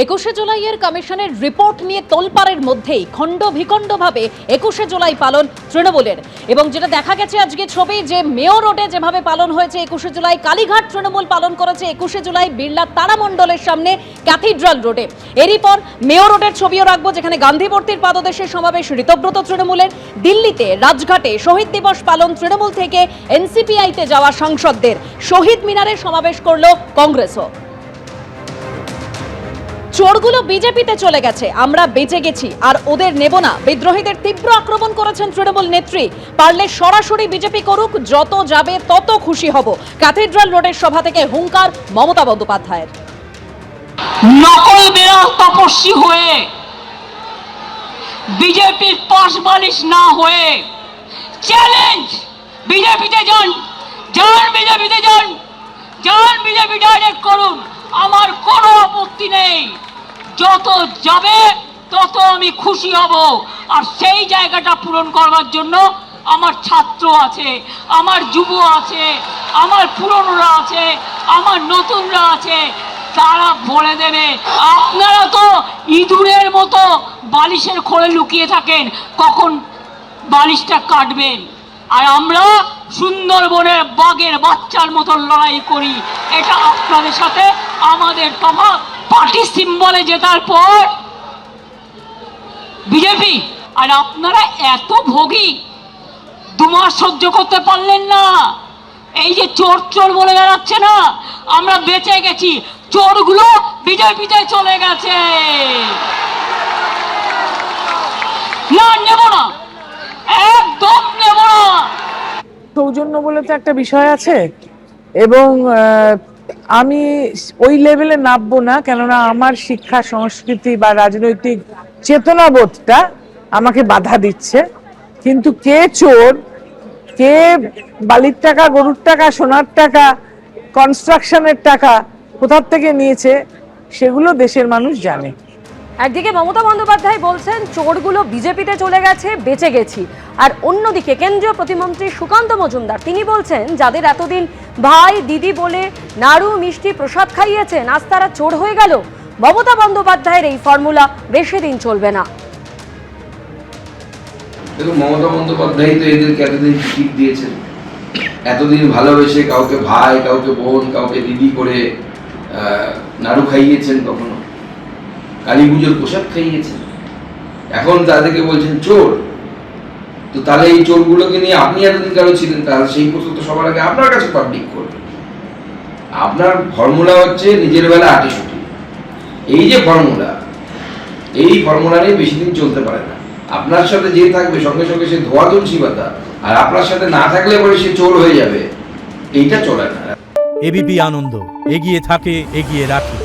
21শে জুলাইয়ের কমিশনের রিপোর্ট নিয়ে তোলপাড়ের মধ্যেই খণ্ড বিখণ্ডভাবে 21শে জুলাই পালন তৃণমূলের। এবং যেটা দেখা গেছে আজকে ছবি, যে মেয়র রোডে যেভাবে পালন হয়েছে 21শে জুলাই, কালীঘাট তৃণমূল পালন করেছে 21শে জুলাই বিড়লা তারামণ্ডলের সামনে ক্যাথিড্রাল রোডে। এরই পর মেয়র রোডের ছবিও রাখবো, যেখানে গান্ধীমূর্তির পাদদেশে সমাবেশ ঋতব্রত তৃণমূলের। দিল্লিতে রাজঘাটে শহীদ দিবস পালন তৃণমূল থেকে এনসিপিআইতে যাওয়া সাংসদদের। শহীদ মিনারে সমাবেশ করলো কংগ্রেসও। চোরগুলো বিজেপিতে চলে গেছে, আমরা বেঁচে গেছি, আর ওদের নেব না। বিদ্রোহীদের তীব্র আক্রমণ করেছেন তৃণমূল নেত্রী। পারলে সরাসরি বিজেপি করুক, যত যাবে তত খুশি হব। ক্যাথিড্রাল রোডের সভা থেকে হুঙ্কার মমতা বন্দ্যোপাধ্যায়ের। নকল বেরাস তপস্বী হয়ে, বিজেপির পাশ বালিশ না হয়ে চ্যালেঞ্জ, বিজেপিতে যান, যান বিজেপিতে যান, যান বিজেপি ডাইরেক্ট করুন, আমার কোনো আপত্তি নেই। যত যাবে তত আমি খুশি হব। আর সেই জায়গাটা পূরণ করবার জন্য আমার ছাত্র আছে, আমার যুব আছে, আমার পুরনোরা আছে, আমার নতুনরা আছে, তারা বলে দেবে। আপনারা তো ইঁদুরের মতো বালিশের খোলে লুকিয়ে থাকেন, কখন বালিশটা কাটবেন। আর আমরা সুন্দরবনের বাঘের বাচ্চার মতো লড়াই করি। এটা আপনাদের সাথে আমাদের তফাৎ। পার্টি সিম্বলে জেতার পর বিজেপি, আর আপনারা এত ভোগী, 2 মাস সহ্য করতে পারলেন না। এই যে চোর চোর বলে বেড়াচ্ছে না, আমরা বেঁচে গেছি, চোরগুলো বিজেপিতে চলে গেছে। না, নেব না, একদম নেব না। সৌজন্য বলে তো একটা বিষয় আছে, এবং আমি ওই লেভেলে নামবো না, কেননা আমার শিক্ষা, সংস্কৃতি বা রাজনৈতিক চেতনাবোধটা আমাকে বাধা দিচ্ছে। কিন্তু কে চোর, কে বালির টাকা, গরুর টাকা, সোনার টাকা, কনস্ট্রাকশনের টাকা কোথার থেকে নিয়েছে, সেগুলো দেশের মানুষ জানে। একদিকে মমতা বন্দ্যোপাধ্যায় বলছেন চোরগুলো বিজেপিতে চলে গেছে, বেঁচে গেছি। আর অন্যদিকে কেন্দ্রীয় প্রতিমন্ত্রী সুকান্ত মজুমদার তিনি বলছেন, যাদের এতদিন ভাই দিদি বলে নাড়ু মিষ্টি প্রসাদ খাইয়েছেন, আজ তারা চোর হয়ে গেল। মমতা বন্দ্যোপাধ্যায়ের এই ফর্মুলা বেশি দিন চলবে না। দেখুন, মমতা বন্দ্যোপাধ্যায় তো এদেরকে এতদিন টিকিট দিয়েছেন, এতদিন ভালোবেসে কাউকে ভাই, কাউকে বোন, কাউকে দিদি করে নাড়ু খাইয়েছেন, কখনো কালী পুজোর প্রসাদ খাইয়েছেন। এখন তাদেরকে বলছেন চোর। তো তাহলে এই চোরগুলোকে নিয়ে আপনি এতদিন কারো ছিলেন, তাহলে সেই প্রশ্ন তো সবার আগে আপনার কাছে পাবলিক করবে। আপনার ফর্মুলা হচ্ছে নিজের বেলা আটিসুটি। এই যে ফর্মুলা, এই ফর্মুলা নিয়ে বেশি দিন চলতে পারে না। আপনার সাথে যে থাকবে সঙ্গে সঙ্গে সে ধোয়া তুলসী পাতা, আর আপনার সাথে না থাকলে পরে সে চোর হয়ে যাবে, এইটা চলে না। এবিপি আনন্দ, এগিয়ে থাকে, এগিয়ে রাখে।